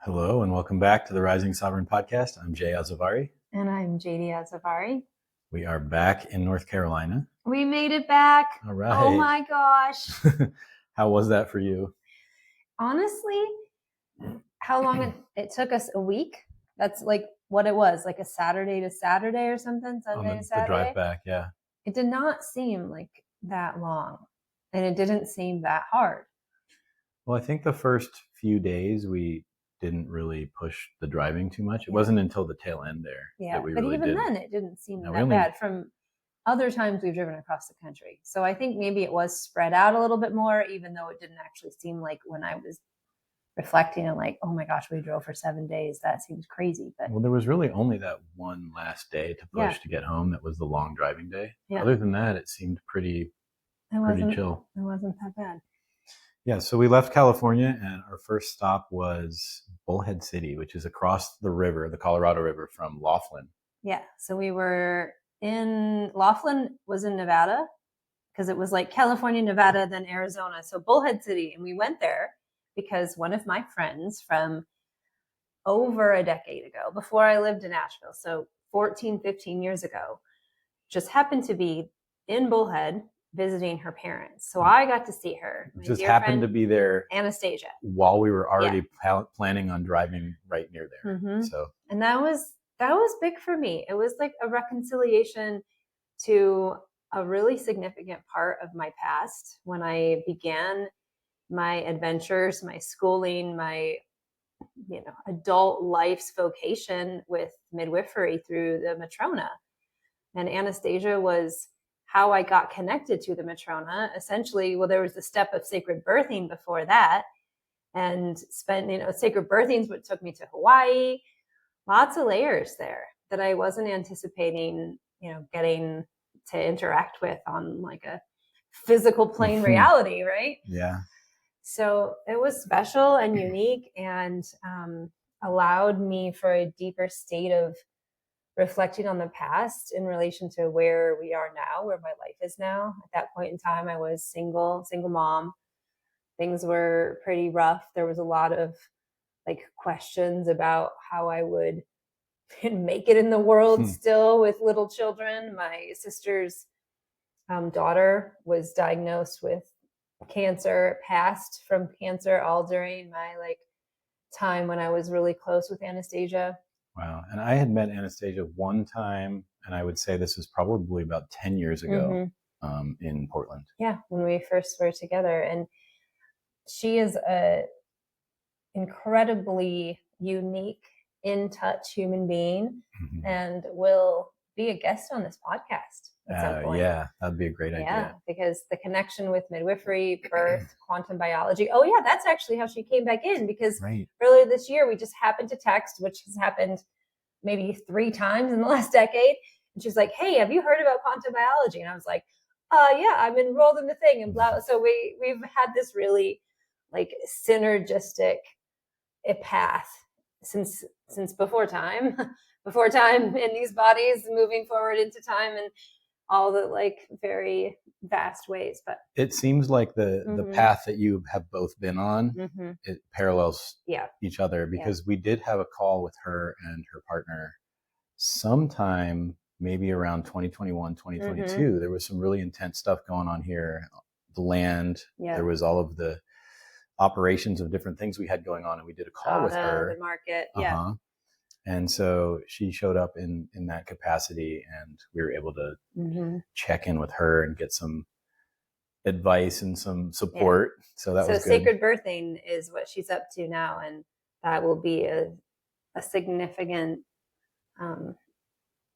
Hello and welcome back to the Rising Sovereign Podcast. I'm Jay Azavari. And I'm Jaydee Azavari. We are back in North Carolina. We made it back. All right. Oh my gosh. How was that for you? Honestly, how long it took us? A week? That's like what it was, like a Saturday to Saturday or something, Sunday to Saturday. The drive back, yeah. It did not seem like that long, and it didn't seem that hard. Well, I think the first few days we didn't really push the driving too much. It wasn't until the tail end there that we but really even did. then it didn't seem that bad from other times we've driven across the country. So I think maybe it was spread out a little bit more, even though it didn't actually seem like, when I was reflecting and like, oh my gosh, we drove for 7 days. That seems crazy. But well, there was really only that one last day to push to get home. That was the long driving day. Yeah. Other than that, it seemed pretty chill. It wasn't that bad. Yeah, so we left California and our first stop was Bullhead City, which is across the river, the Colorado River, from Laughlin. Yeah, so we were in, Laughlin was in Nevada, because it was like California, Nevada, then Arizona. So Bullhead City, and we went there because one of my friends from over a decade ago, before I lived in Nashville, so 14, 15 years ago, just happened to be in Bullhead visiting her parents. So I got to see her. Just happened to be there, Anastasia, while we were already planning on driving right near there. Mm-hmm. So, and that was big for me. It was like a reconciliation to a really significant part of my past when I began my adventures, my schooling, my adult life's vocation with midwifery through the matrona. And Anastasia was how I got connected to the matrona. Essentially, well, there was the step of sacred birthing before that, and sacred birthing's what took me to Hawaii. Lots of layers there that I wasn't anticipating, getting to interact with on like a physical plane reality, right? Yeah. So it was special and unique, and allowed me for a deeper state of reflecting on the past in relation to where we are now, where my life is now. At that point in time, I was single mom. Things were pretty rough. There was a lot of like questions about how I would make it in the world still with little children. My sister's daughter was diagnosed with cancer, passed from cancer all during my time when I was really close with Anastasia. Wow. And I had met Anastasia one time, and I would say this was probably about 10 years ago in Portland. Yeah, when we first were together. And she is a incredibly unique, in touch human being, and will be a guest on this podcast at some point. Yeah, that'd be a great idea. Yeah, because the connection with midwifery, birth, quantum biology. Oh yeah, that's actually how she came back in, because earlier this year we just happened to text, which has happened maybe 3 times in the last decade. And she's like, hey, have you heard about quantum biology? And I was like, yeah, I'm enrolled in the thing and blah. So we've had this really synergistic path since before time in these bodies, moving forward into time and all the very vast ways. But it seems like the path that you have both been on, it parallels each other, because we did have a call with her and her partner sometime maybe around 2021, 2022. There was some really intense stuff going on here. The land, there was all of the operations of different things we had going on, and we did a call with her. The market, And so she showed up in that capacity, and we were able to check in with her and get some advice and some support. So that was good. Sacred birthing is what she's up to now, and that will be a significant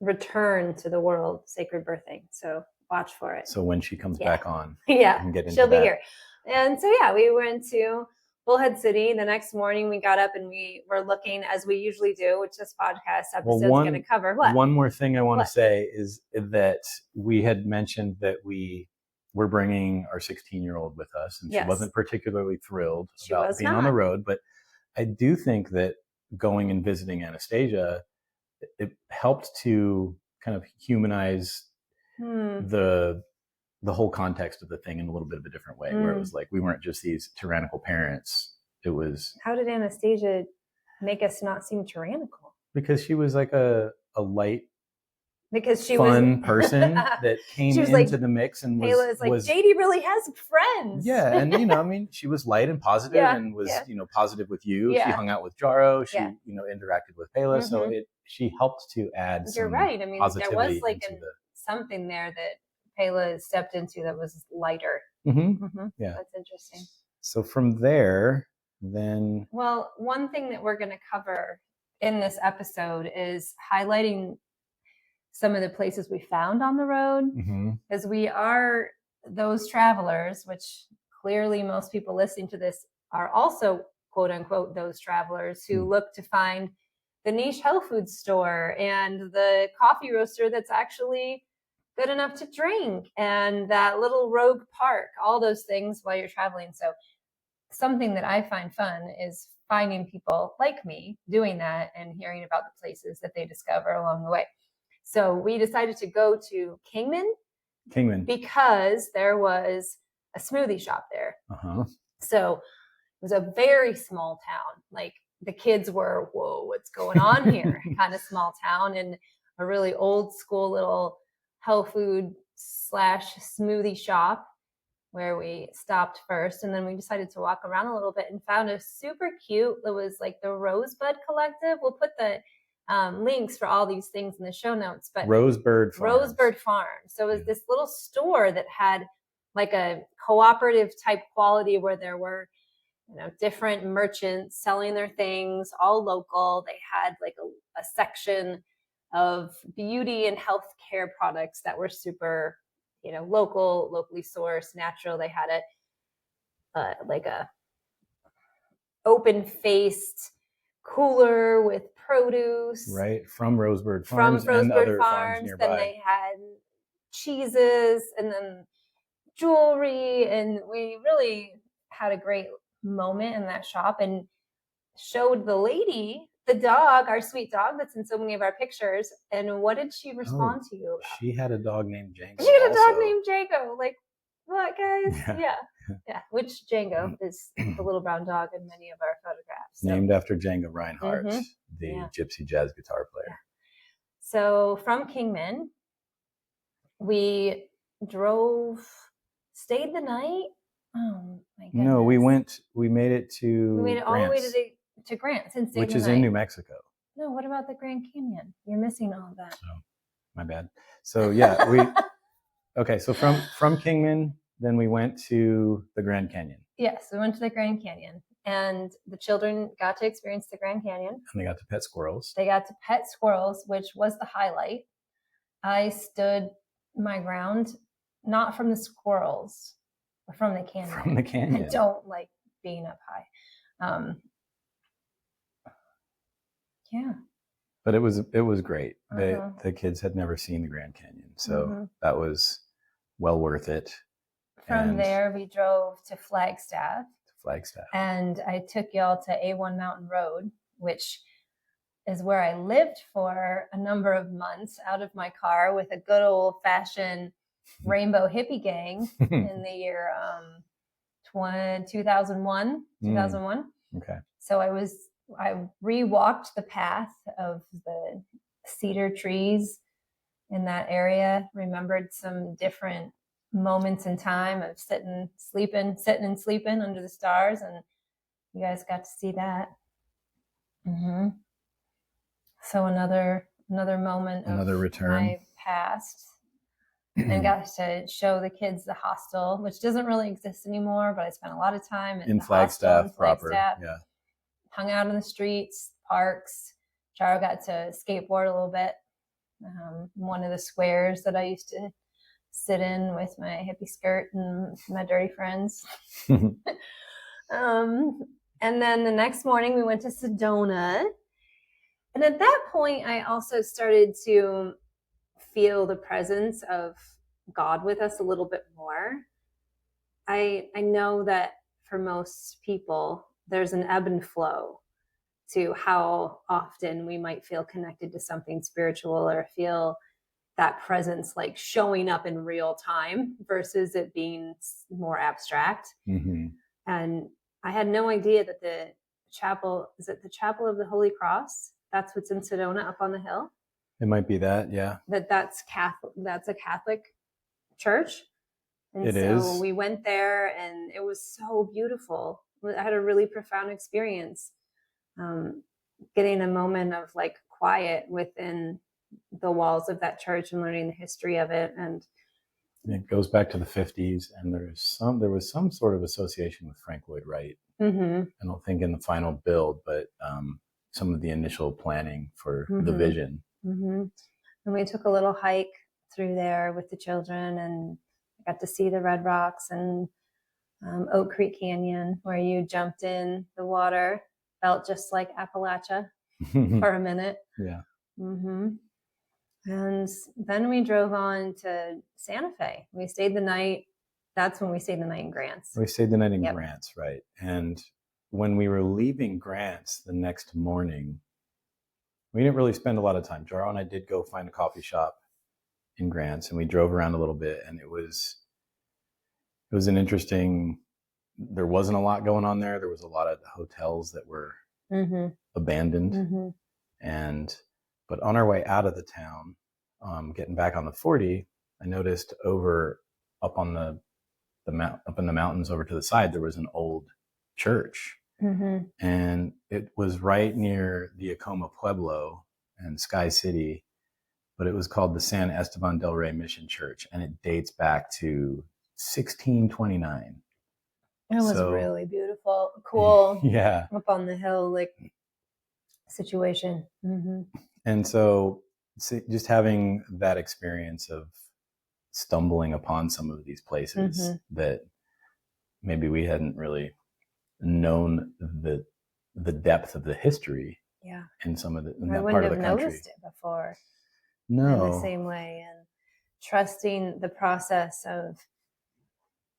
return to the world, sacred birthing. So watch for it. So when she comes back on, she'll be here. And so, we went to Bullhead City. The next morning we got up and we were looking, as we usually do, which this podcast episode is going to cover. What? One more thing I want to say is that we had mentioned that we were bringing our 16-year-old with us, and she wasn't particularly thrilled about being on the road. But I do think that going and visiting Anastasia, it helped to kind of humanize the whole context of the thing in a little bit of a different way, where it was like we weren't just these tyrannical parents. It was... How did Anastasia make us not seem tyrannical? Because she was like a light, because she fun person that came into the mix and was like, Jaydee really has friends. Yeah, and I mean, she was light and positive and was positive with you. She hung out with Jaro. She interacted with Pela, so she helped to add. You're right. I mean, there was like something there that Pela stepped into that was lighter. Yeah, that's interesting. So from there, then one thing that we're going to cover in this episode is highlighting some of the places we found on the road, because we are those travelers, which clearly most people listening to this are also, quote unquote, those travelers who look to find the niche health food store and the coffee roaster that's actually good enough to drink and that little rogue park, all those things while you're traveling. So something that I find fun is finding people like me doing that and hearing about the places that they discover along the way. So we decided to go to Kingman because there was a smoothie shop there. So it was a very small town. Like the kids were, whoa, what's going on here? Kind of small town, and a really old school little health food / smoothie shop where we stopped first. And then we decided to walk around a little bit and found a super cute, it was like the Rosebud Collective. We'll put the links for all these things in the show notes, but Rosebud Farm. So it was this little store that had like a cooperative type quality where there were, different merchants selling their things, all local. They had like a section of beauty and healthcare products that were super, locally sourced, natural. They had like a open-faced cooler with produce, right, from Rosebud Farms and other farms nearby. Then they had cheeses and then jewelry, and we really had a great moment in that shop and showed the lady the dog, our sweet dog that's in so many of our pictures. And what did she respond to you about? She had a dog named Django. She had a dog named Django. Like, what, guys? Yeah. Which Django is the little brown dog in many of our photographs. Named after Django Reinhardt, the gypsy jazz guitar player. Yeah. So from Kingman, we stayed the night. Oh my goodness. No, we made it all the way to Grants, which is in New Mexico. No, what about the Grand Canyon? You're missing all of that. Oh, my bad. So okay. So from Kingman, then we went to the Grand Canyon. Yes, we went to the Grand Canyon, and the children got to experience the Grand Canyon. And they got to pet squirrels. Which was the highlight. I stood my ground, not from the squirrels, but from the canyon. From the canyon. I don't like being up high. Yeah. But it was great. The kids had never seen the Grand Canyon, so that was well worth it. From there, we drove to Flagstaff. And I took y'all to A1 Mountain Road, which is where I lived for a number of months out of my car with a good old-fashioned rainbow hippie gang in the year 2001. Okay. So I re-walked the path of the cedar trees in that area, remembered some different moments in time of sitting and sleeping under the stars, and you guys got to see that. So another moment another of return. My past. And got to show the kids the hostel, which doesn't really exist anymore, but I spent a lot of time in Flagstaff proper. Yeah. Hung out in the streets, parks. Charo got to skateboard a little bit. One of the squares that I used to sit in with my hippie skirt and my dirty friends. And then the next morning we went to Sedona. And at that point, I also started to feel the presence of God with us a little bit more. I know that for most people, there's an ebb and flow to how often we might feel connected to something spiritual or feel that presence like showing up in real time versus it being more abstract. And I had no idea that the chapel. Is it the Chapel of the Holy Cross? That's what's in Sedona up on the hill. It might be that, yeah. That's Catholic. That's a Catholic church. And it so is. we went there, and it was so beautiful. I had a really profound experience, getting a moment of like quiet within the walls of that church and learning the history of it. And it goes back to the 50s, and there was some sort of association with Frank Lloyd Wright. Mm-hmm. I don't think in the final build, but some of the initial planning for the vision. Mm-hmm. And we took a little hike through there with the children, and got to see the Red Rocks and Oak Creek Canyon, where you jumped in the water, felt just like Appalachia for a minute. Yeah. Mm-hmm. And then we drove on to Santa Fe. We stayed the night. That's when we stayed the night in Grants. We stayed the night in Grants, right. And when we were leaving Grants the next morning, we didn't really spend a lot of time. Jaro and I did go find a coffee shop in Grants, and we drove around a little bit, and it was an interesting, there wasn't a lot going on there. There was a lot of hotels that were abandoned. But on our way out of the town, getting back on the 40, I noticed up in the mountains over to the side, there was an old church. And it was right near the Acoma Pueblo and Sky City, but it was called the San Esteban del Rey Mission Church, and it dates back to 1629. It was really beautiful, cool. Yeah. Up on the hill, like situation. And so just having that experience of stumbling upon some of these places that maybe we hadn't really known the depth of the history in some of in that part of the country. I wouldn't have noticed it before. No. In the same way, and trusting the process of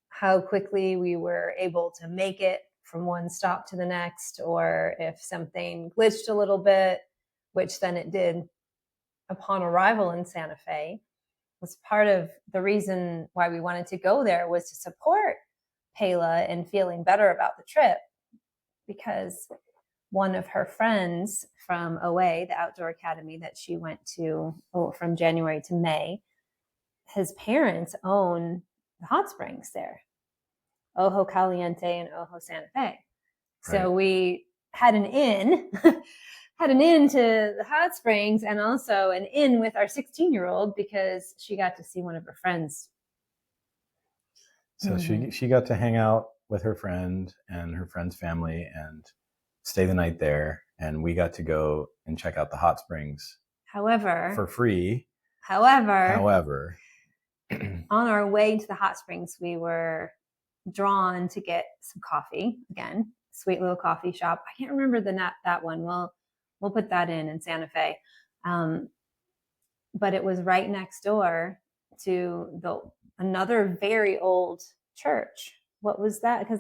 how quickly we were able to make it from one stop to the next, or if something glitched a little bit, which then it did upon arrival in Santa Fe, was part of the reason why we wanted to go there, was to support Payla in feeling better about the trip, because one of her friends from OA, the outdoor academy that she went to from January to May, his parents own the hot springs there, Ojo Caliente and Ojo Santa Fe. Right. So we had an inn, to the hot springs, and also an inn with our 16-year-old, because she got to see one of her friends. So she got to hang out with her friend and her friend's family and stay the night there, and we got to go and check out the hot springs. However, for free. However, on our way to the hot springs, we were drawn to get some coffee. Again, sweet little coffee shop. I can't remember that one. We'll put that in Santa Fe. But it was right next door to another very old church. What was that? Because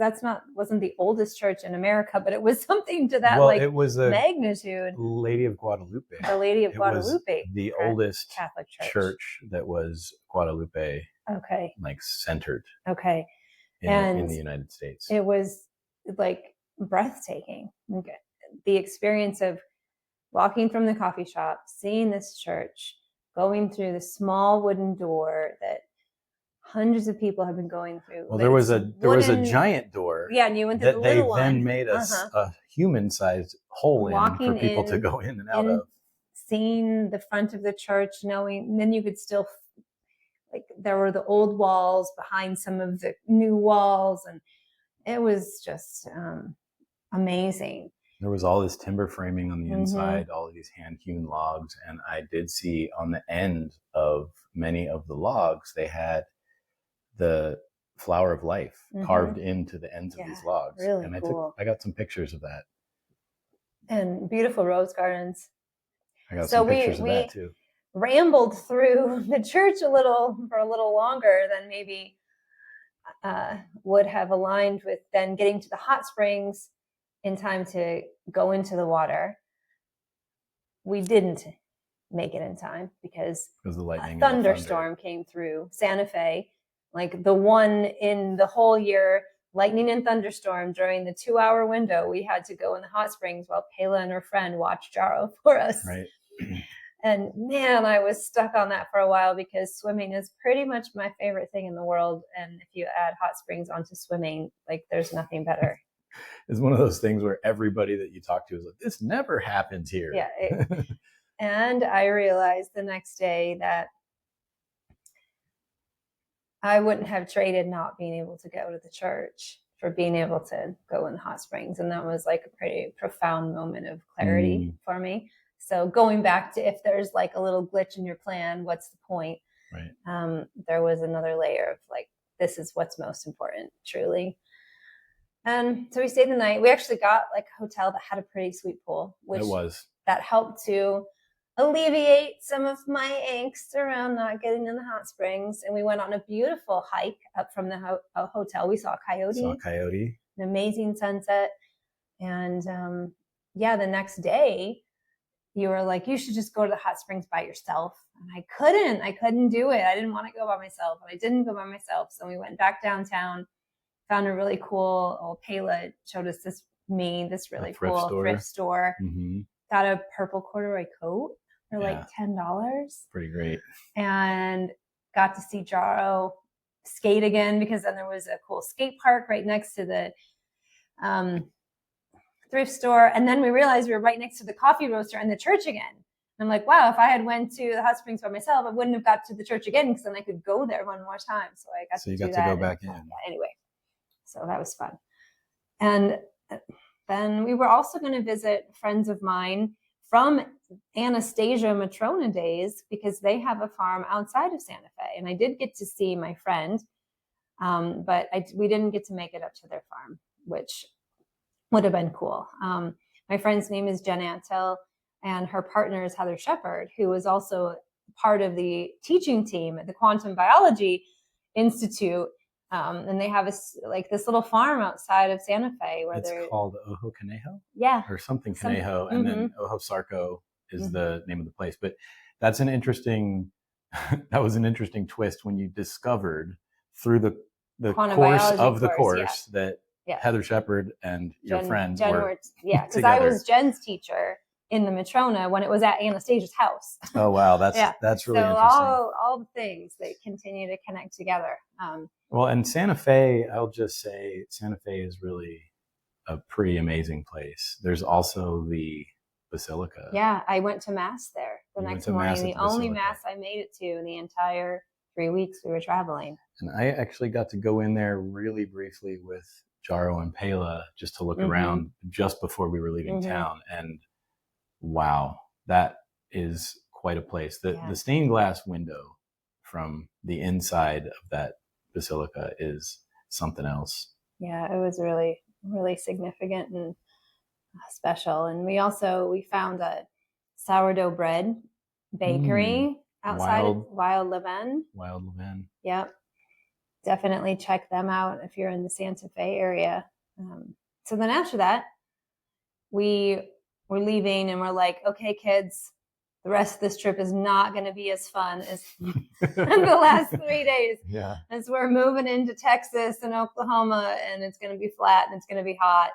wasn't the oldest church in America, but it was something to that it was the magnitude. Lady of Guadalupe. The Lady of Guadalupe. Was the oldest Catholic church that was Guadalupe. Okay. Centered. Okay. In the United States. It was breathtaking. The experience of walking from the coffee shop, seeing this church, going through the small wooden door that hundreds of people have been going through. Well, there was a giant door. Yeah, and you went through the little one. That they then made a human-sized hole in for people to go in and out of. Seeing the front of the church, then you could still, there were the old walls behind some of the new walls, and it was just amazing. There was all this timber framing on the inside, all of these hand-hewn logs, and I did see on the end of many of the logs, they had the flower of life carved into the ends of these logs. Really and cool. I got some pictures of that. And beautiful rose gardens. I got some pictures of that too. Rambled through the church for a little longer than maybe would have aligned with then getting to the hot springs in time to go into the water. We didn't make it in time because the lightning, a thunderstorm came through Santa Fe, like the one in the whole year lightning and thunderstorm during the 2-hour window. We had to go in the hot springs while Pela and her friend watched Jaro for us. Right. And man, I was stuck on that for a while because swimming is pretty much my favorite thing in the world. And if you add hot springs onto swimming, like there's nothing better. It's one of those things where everybody that you talk to is like, this never happens here. Yeah. And I realized the next day that I wouldn't have traded not being able to go to the church for being able to go in the hot springs. And that was like a pretty profound moment of clarity for me. So going back to if there's like a little glitch in your plan, what's the point? Right. There was another layer of like, this is what's most important, truly. And so we stayed the night. We actually got like a hotel that had a pretty sweet pool, which that helped to alleviate some of my angst around not getting in the hot springs. And we went on a beautiful hike up from the hotel. We saw a coyote. An amazing sunset. And the next day you were like, you should just go to the hot springs by yourself. And I couldn't do it. I didn't want to go by myself. And I didn't go by myself. So we went back downtown, found a really cool, Pela showed us this really cool thrift store. Mm-hmm. Got a purple corduroy coat for like $10. Pretty great. And got to see Jaro skate again, because then there was a cool skate park right next to the thrift store. And then we realized we were right next to the coffee roaster and the church again. I'm like, wow, if I had went to the hot springs by myself, I wouldn't have got to the church again, because then I could go there one more time. So I got to do that. So you got to go back in. Anyway, so that was fun. And then we were also going to visit friends of mine from Anastasia Matrona days, because they have a farm outside of Santa Fe. And I did get to see my friend, but we didn't get to make it up to their farm, which would have been cool. My friend's name is Jen Antel, and her partner is Heather Shepard, who is also part of the teaching team at the Quantum Biology Institute. And they have this little farm outside of Santa Fe where it's called Ojo Conejo? Yeah. Or something Conejo. And then Ojo Sarco is the name of the place. But that's that was an interesting twist when you discovered through the course of the course that Heather Shepard and your friend were because I was Jen's teacher in the Matrona when it was at Anastasia's house. Oh, wow. That's really interesting. All the things, they continue to connect together. Well, and Santa Fe, I'll just say Santa Fe is really a pretty amazing place. There's also the Basilica. Yeah, I went to Mass there the next morning. The only Mass I made it to in the entire 3 weeks we were traveling. And I actually got to go in there really briefly with Jaro and Pela just to look around just before we were leaving town. And wow, that is quite a place. The stained glass window from the inside of that basilica is something else. Yeah, it was really, really significant and special. And we found a sourdough bread bakery outside of Wild Leven. Yep. Definitely check them out if you're in the Santa Fe area. So then after that, we were leaving and we're like, okay, kids, the rest of this trip is not going to be as fun as the last 3 days. Yeah. As we're moving into Texas and Oklahoma, and it's going to be flat and it's going to be hot.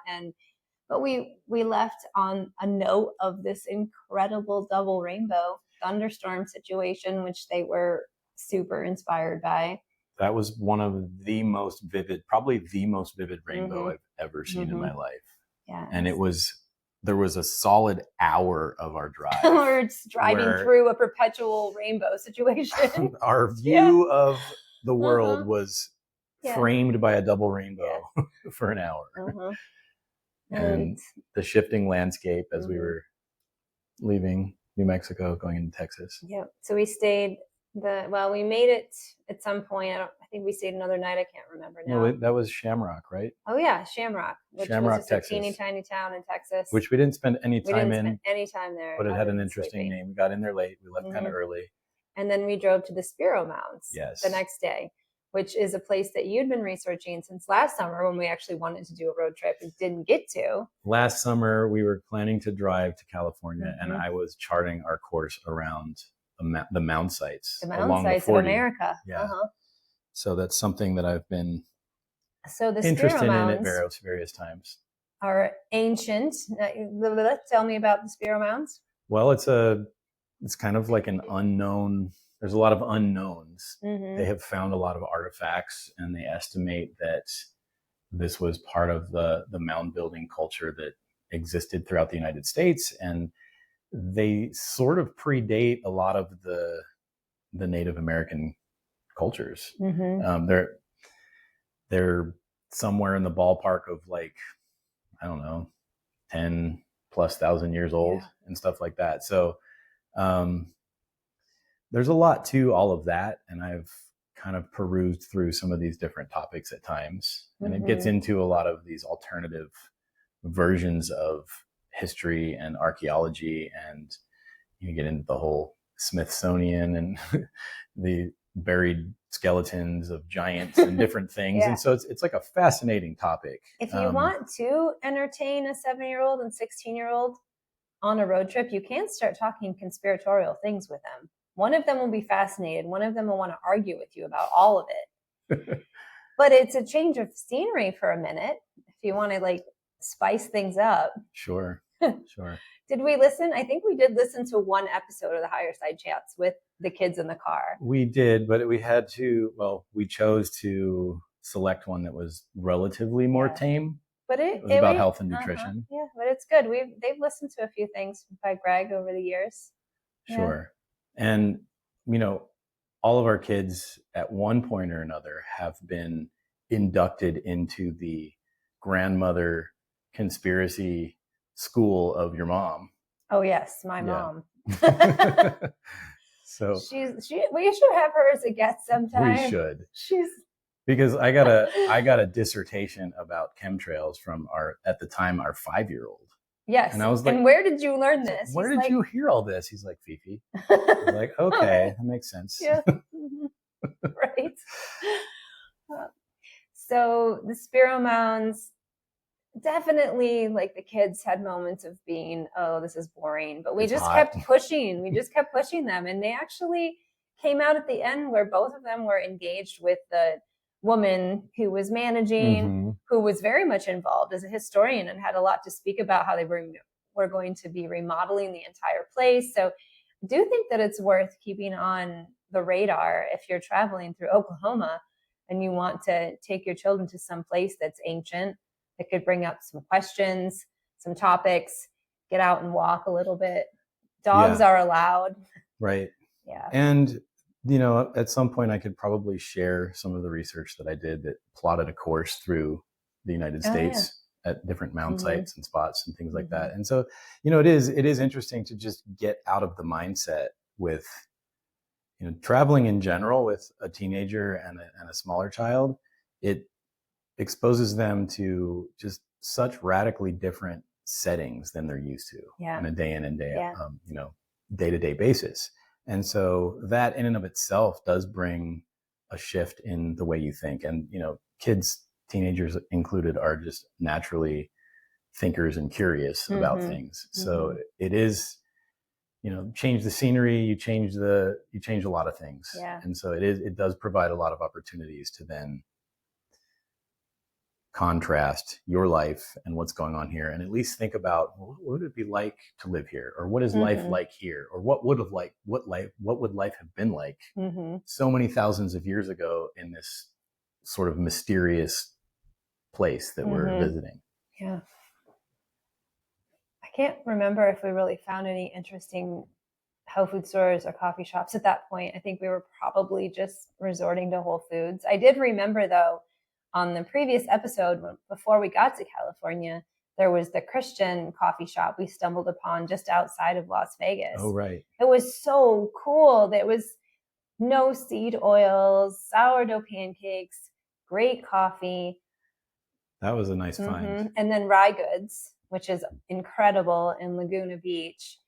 But we left on a note of this incredible double rainbow thunderstorm situation, which they were super inspired by. That was one of the most vivid, probably the most vivid rainbow I've ever seen in my life. Yeah. And there was a solid hour of our drive. We're driving through a perpetual rainbow situation. Our view of the world was framed by a double rainbow for an hour. And the shifting landscape as we were leaving New Mexico, going into Texas. Yeah. So we stayed we made it at some point. I think we stayed another night. I can't remember now. No, that was Shamrock, right? Oh yeah, Shamrock, which was just Texas. A teeny tiny town in Texas. Which we didn't spend any time there. But it had an interesting name. We got in there late. We left kind of early. And then we drove to the Spiro Mounds the next day, which is a place that you'd been researching since last summer when we actually wanted to do a road trip and didn't get to. Last summer, we were planning to drive to California, and I was charting our course around the mound sites. The mound sites of America. Yeah. So that's something that I've been So the interested Spiro in it mounds various times. Are ancient. Tell me about the Spiro mounds. Well, it's kind of like an unknown. There's a lot of unknowns. Mm-hmm. They have found a lot of artifacts, and they estimate that this was part of the mound building culture that existed throughout the United States, and they sort of predate a lot of the Native American cultures. Mm-hmm. They're somewhere in the ballpark of like, I don't know, 10 plus thousand years old and stuff like that. So there's a lot to all of that, and I've kind of perused through some of these different topics at times, and it gets into a lot of these alternative versions of history and archaeology, and you get into the whole Smithsonian and the buried skeletons of giants and different things. And so it's like a fascinating topic. If you want to entertain a 7-year-old and 16-year-old on a road trip, you can start talking conspiratorial things with them. One of them will be fascinated. One of them will want to argue with you about all of it. But it's a change of scenery for a minute if you want to like spice things up. Sure. Sure. Did we listen? I think we did listen to one episode of the Higher Side Chats with the kids in the car. We did, but we chose to select one that was relatively more tame. But it was about health and nutrition. Yeah, but it's good. They've listened to a few things by Greg over the years. Sure. And, all of our kids at one point or another have been inducted into the grandmother conspiracy school of your mom. Oh yes, my mom. So we should have her as a guest sometime. We should. Because I got a dissertation about chemtrails from our 5-year-old. Yes. And I was like, and where did you learn this? Where did you hear all this? He's like, Fifi. I was like, okay, that makes sense. Yeah. Right. So the Spiro mounds, definitely, like, the kids had moments of being, oh, this is boring, but we just kept pushing. We just kept pushing them, and they actually came out at the end where both of them were engaged with the woman who was managing, who was very much involved as a historian and had a lot to speak about how they were going to be remodeling the entire place. So I do think that it's worth keeping on the radar if you're traveling through Oklahoma and you want to take your children to some place that's ancient, that could bring up some questions, some topics, get out and walk a little bit. Dogs are allowed. Right. Yeah. And, at some point I could probably share some of the research that I did that plotted a course through the United States at different mound sites and spots and things like that. And so, it is interesting to just get out of the mindset with, traveling in general with a teenager and a smaller child. It exposes them to just such radically different settings than they're used to on a day in and day out, day-to-day basis. And so that in and of itself does bring a shift in the way you think. And, kids, teenagers included, are just naturally thinkers and curious about things. So it is, change the scenery, you change a lot of things. Yeah. And so it does provide a lot of opportunities to then contrast your life and what's going on here, and at least think about, well, what would it be like to live here, or what is life like here, or what would life have been like so many thousands of years ago in this sort of mysterious place that we're visiting. Yeah. I can't remember if we really found any interesting health food stores or coffee shops at that point. I think we were probably just resorting to Whole Foods. I did remember, though, on the previous episode, before we got to California, there was the Christian coffee shop we stumbled upon just outside of Las Vegas. Oh, right. It was so cool. There was no seed oils, sourdough pancakes, great coffee. That was a nice find. And then Rye Goods, which is incredible in Laguna Beach.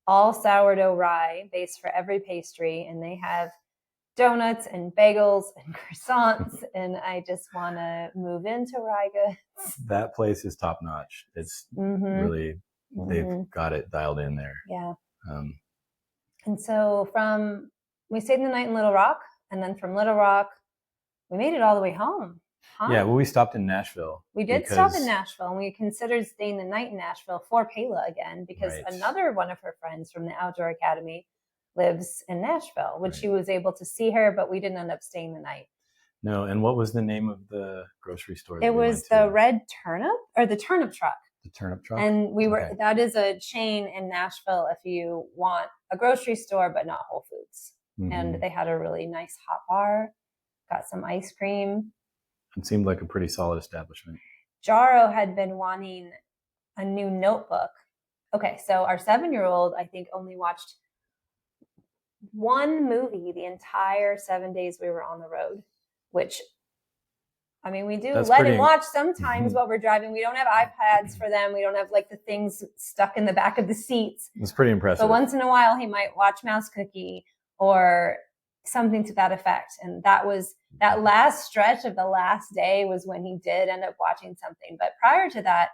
All sourdough rye, base for every pastry. And they have donuts and bagels and croissants, and I just want to move into Rye Goods. That place is top notch. It's really, they've got it dialed in there. Yeah. And so we stayed the night in Little Rock, and then from Little Rock, we made it all the way home. Huh? Yeah, well, we stopped in Nashville. We did stop in Nashville, and we considered staying the night in Nashville for Payla again, because another one of her friends from the Outdoor Academy lives in Nashville, which she was able to see her, but we didn't end up staying the night. No, and what was the name of the grocery store? It was the Red Turnip, or the Turnip Truck. The Turnip Truck? And we were, that is a chain in Nashville if you want a grocery store, but not Whole Foods. Mm-hmm. And they had a really nice hot bar, got some ice cream. It seemed like a pretty solid establishment. Jaro had been wanting a new notebook. Okay, so our 7-year-old, I think, only watched one movie the entire 7 days we were on the road, which, I mean, we do let him watch sometimes while we're driving. We don't have iPads for them. We don't have like the things stuck in the back of the seats. It's pretty impressive. But once in a while, he might watch Mouse Cookie or something to that effect. And that last stretch of the last day was when he did end up watching something. But prior to that,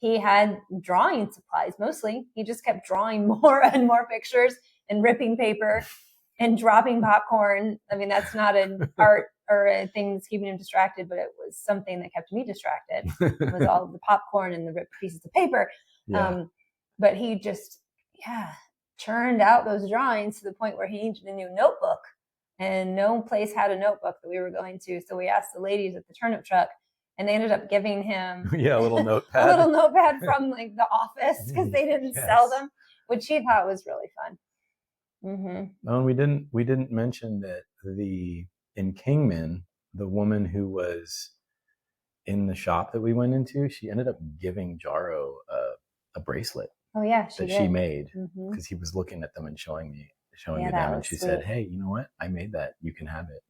he had drawing supplies mostly. He just kept drawing more and more pictures and ripping paper and dropping popcorn. I mean, that's not an art or a thing that's keeping him distracted, but it was something that kept me distracted. It was all the popcorn and the ripped pieces of paper. Yeah. But he just, churned out those drawings to the point where he needed a new notebook. And no place had a notebook that we were going to. So we asked the ladies at the Turnip Truck, and they ended up giving him a little notepad. A little notepad from like the office, because they didn't sell them, which he thought was really fun. Mm-hmm. Oh, and we didn't mention that in Kingman, the woman who was in the shop that we went into, she ended up giving Jaro a bracelet. Oh yeah, she made, because he was looking at them and showing me them, and she said, "Hey, you know what? I made that. You can have it."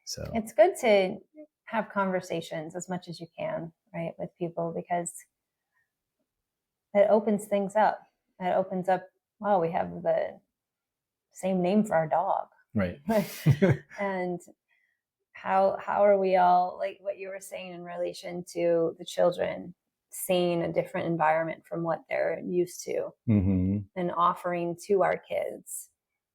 So it's good to have conversations as much as you can, right, with people, because it opens things up. It opens up. Well, we have the same name for our dog, right? And how are we all, like what you were saying in relation to the children seeing a different environment from what they're used to, and offering to our kids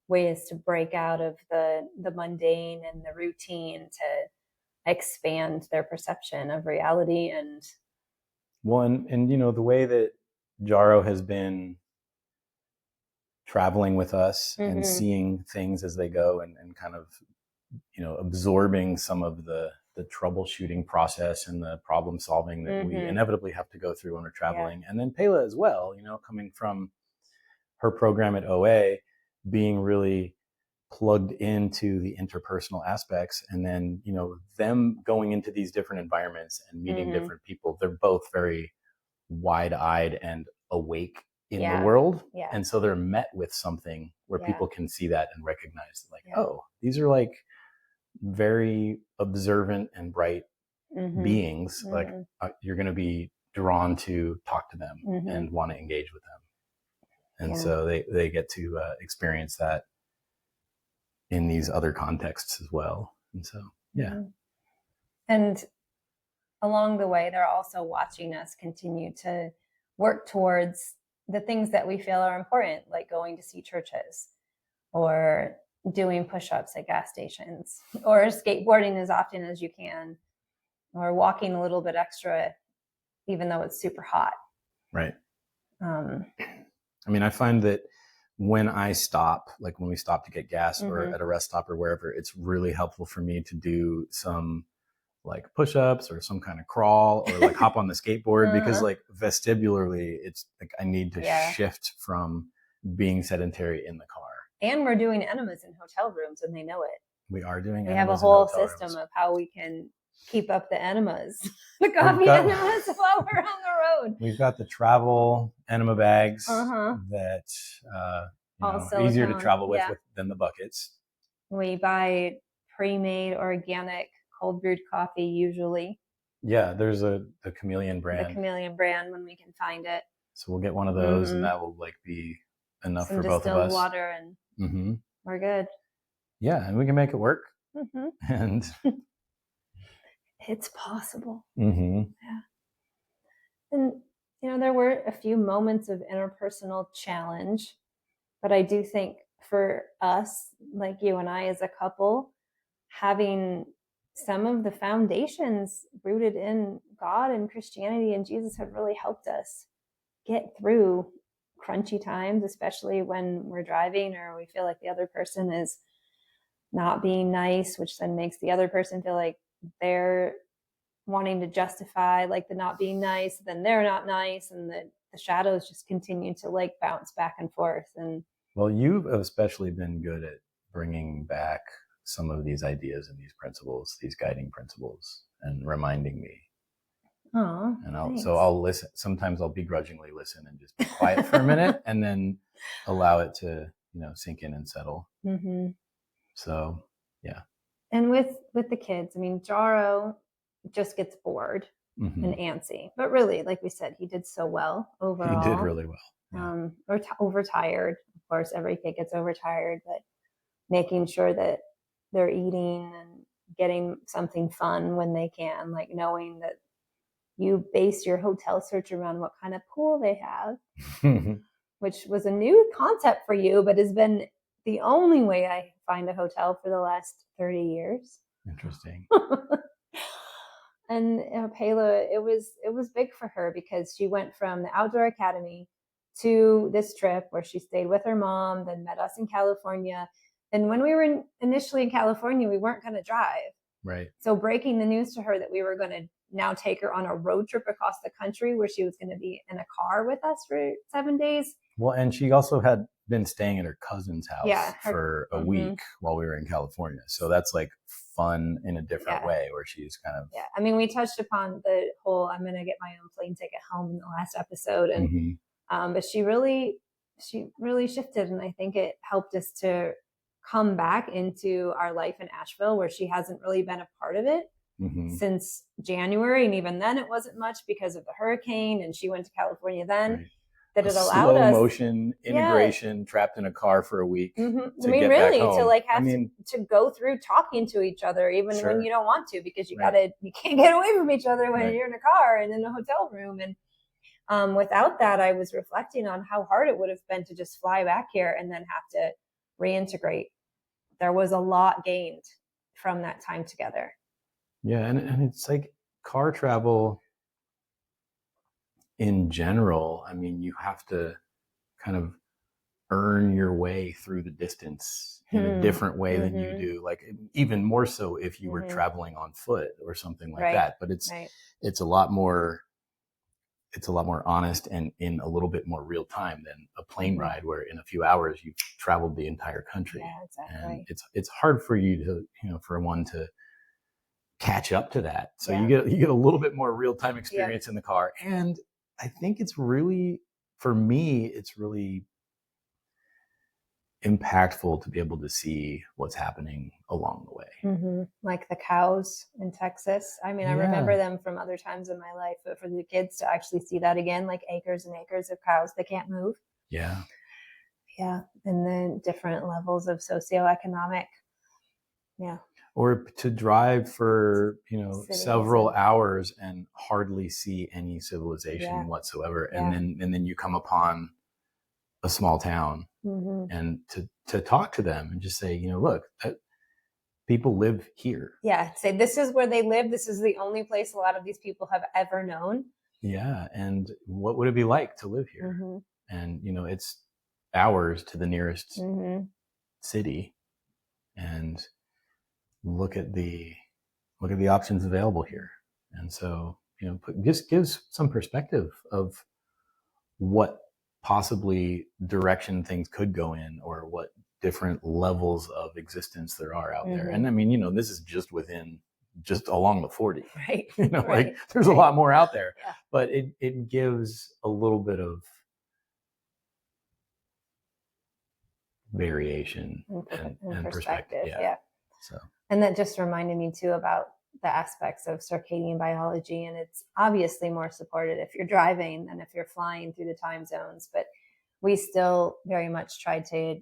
ways to break out of the mundane and the routine to expand their perception of reality. And the way that Jaro has been traveling with us and seeing things as they go, and kind of absorbing some of the troubleshooting process and the problem solving that we inevitably have to go through when we're traveling. And then Payla as well, coming from her program at OA, being really plugged into the interpersonal aspects, and then them going into these different environments and meeting different people. They're both very wide-eyed and awake in the world, and so they're met with something where people can see that and recognize, like, oh, these are like very observant and bright beings. Like you're going to be drawn to talk to them and want to engage with them, and so they get to experience that in these other contexts as well. And so and along the way, they're also watching us continue to work towards the things that we feel are important, like going to see churches, or doing push-ups at gas stations, or skateboarding as often as you can, or walking a little bit extra, even though it's super hot. Right. I mean, I find that when I stop, like when we stop to get gas or at a rest stop or wherever, it's really helpful for me to do some like push-ups or some kind of crawl, or like hop on the skateboard, because like vestibularly, it's like I need to shift from being sedentary in the car. And we're doing enemas in hotel rooms, and they know it. We are doing enemas. We have a whole system of how we can keep up the enemas, the coffee enemas, while we're on the road. We've got the travel enema bags that easier to travel with than the buckets. We buy pre-made organic cold brewed coffee usually. Yeah, there's the Chameleon brand. The Chameleon brand, when we can find it. So we'll get one of those, and that will like be enough for both of us. Distilled water, and we're good. Yeah, and we can make it work. And it's possible. Yeah. And there were a few moments of interpersonal challenge, but I do think for us, like you and I as a couple, having some of the foundations rooted in God and Christianity and Jesus have really helped us get through crunchy times, especially when we're driving or we feel like the other person is not being nice, which then makes the other person feel like they're wanting to justify like the not being nice, then they're not nice, and the shadows just continue to like bounce back and forth. And well, you've especially been good at bringing back some of these ideas and these principles, these guiding principles, and reminding me. Oh, and I'll listen. Sometimes I'll begrudgingly listen and just be quiet for a minute, and then allow it to, sink in and settle. Mm-hmm. So, yeah. And with the kids, I mean, Jaro just gets bored and antsy, but really, like we said, he did so well overall. He did really well. Yeah. Or overtired. Of course, every kid gets overtired, but making sure that they're eating and getting something fun when they can, like knowing that you base your hotel search around what kind of pool they have, which was a new concept for you, but has been the only way I find a hotel for the last 30 years. Interesting. And Payla, it was big for her because she went from the outdoor academy to this trip where she stayed with her mom, then met us in California. And when we were initially in California, we weren't going to drive. Right. So breaking the news to her that we were going to now take her on a road trip across the country where she was going to be in a car with us for 7 days. Well, and she also had been staying at her cousin's house for a week while we were in California. So that's like fun in a different way where she's kind of... Yeah. I mean, we touched upon the whole, I'm going to get my own plane ticket home in the last episode. And, but she really shifted. And I think it helped us to come back into our life in Asheville where she hasn't really been a part of it since January. And even then it wasn't much because of the hurricane and she went to California then. Right. That it allowed us slow motion integration, trapped in a car for a week. To back home. To like have to go through talking to each other, even when you don't want to, because you can't get away from each other when you're in a car and in a hotel room. And without that, I was reflecting on how hard it would have been to just fly back here and then have to reintegrate. There was a lot gained from that time together. Yeah, and it's like car travel in general. I mean, you have to kind of earn your way through the distance in a different way than you do, like even more so if you were traveling on foot or something like that. But it's a lot more honest and in a little bit more real time than a plane ride where in a few hours you've traveled the entire country. Yeah, exactly. And it's hard for you to, for one to catch up to that. So you get a little bit more real time experience in the car. And I think it's really, for me, it's really impactful to be able to see what's happening along the way. Like the cows in Texas. I mean, I remember them from other times in my life, but for the kids to actually see that again, like acres and acres of cows that can't move. Yeah. Yeah. And then different levels of socioeconomic. Yeah. Or to drive for, several hours and hardly see any civilization whatsoever. And then you come upon a small town and to talk to them and just say, look, people live here. Yeah. Say, this is where they live. This is the only place a lot of these people have ever known. Yeah. And what would it be like to live here? And, it's hours to the nearest city. And look at the options available here. And so, just gives some perspective of what possibly direction things could go in or what different levels of existence there are out there. And I mean, this is just along the 40, right? Like there's a lot more out there, but it gives a little bit of variation and perspective. Yeah. So. And that just reminded me too about the aspects of circadian biology. And it's obviously more supported if you're driving than if you're flying through the time zones. But we still very much try to,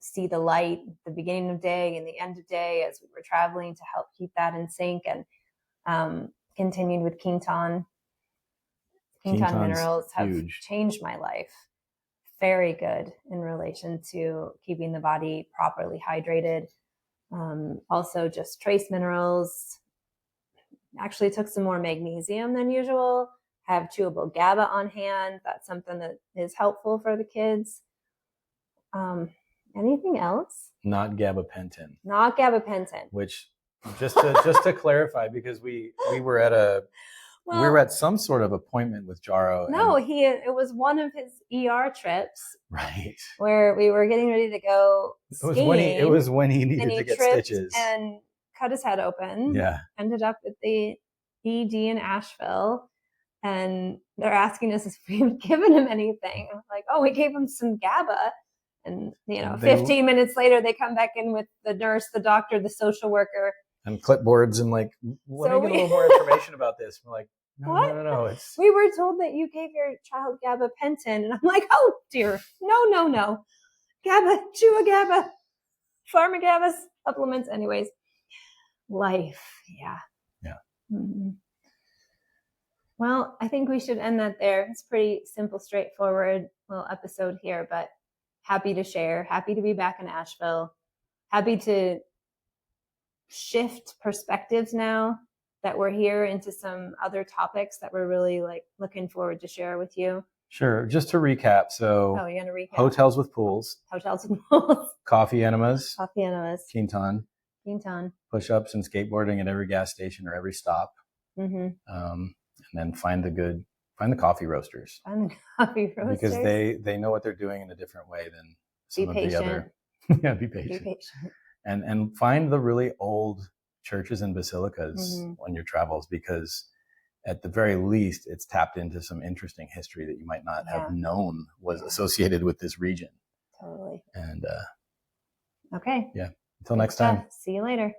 see the light at the beginning of day and the end of day as we were traveling to help keep that in sync. And continued with Quinton. Quinton minerals have changed my life. Very good in relation to keeping the body properly hydrated. Also just trace minerals. Actually took some more magnesium than usual. Have chewable GABA on hand. That's something that is helpful for the kids. Anything else? Not gabapentin. Not gabapentin. Which, just to clarify, because we were at some sort of appointment with Jaro. No, it was one of his ER trips. Right. Where we were getting ready to go skiing. It was when he needed to get stitches. And cut his head open. Yeah. Ended up at the ED in Asheville. And they're asking us if we've given him anything. I'm like, oh, we gave him some GABA. And, 15 minutes later, they come back in with the nurse, the doctor, the social worker. And clipboards and like, let me get a little more information about this. We're like, no. We were told that you gave your child gabapentin. And I'm like, oh, dear. No. GABA, chew a GABA, pharma GABA supplements. Anyways, life. Yeah. Yeah. Mm-hmm. Well, I think we should end that there. It's pretty simple, straightforward little episode here, but happy to share, happy to be back in Asheville, happy to shift perspectives now that we're here into some other topics that we're really looking forward to share with you. Sure. Just to recap. So, you're going to recap. Hotels with pools. Coffee enemas. Quinton. Push-ups and skateboarding at every gas station or every stop. Mm-hmm. And then find the coffee roasters. Because they know what they're doing in a different way than some of the other. Yeah, be patient. And find the really old churches and basilicas on your travels, because at the very least, it's tapped into some interesting history that you might not have known was associated with this region. Totally. And okay. Yeah. Until next time. See you later.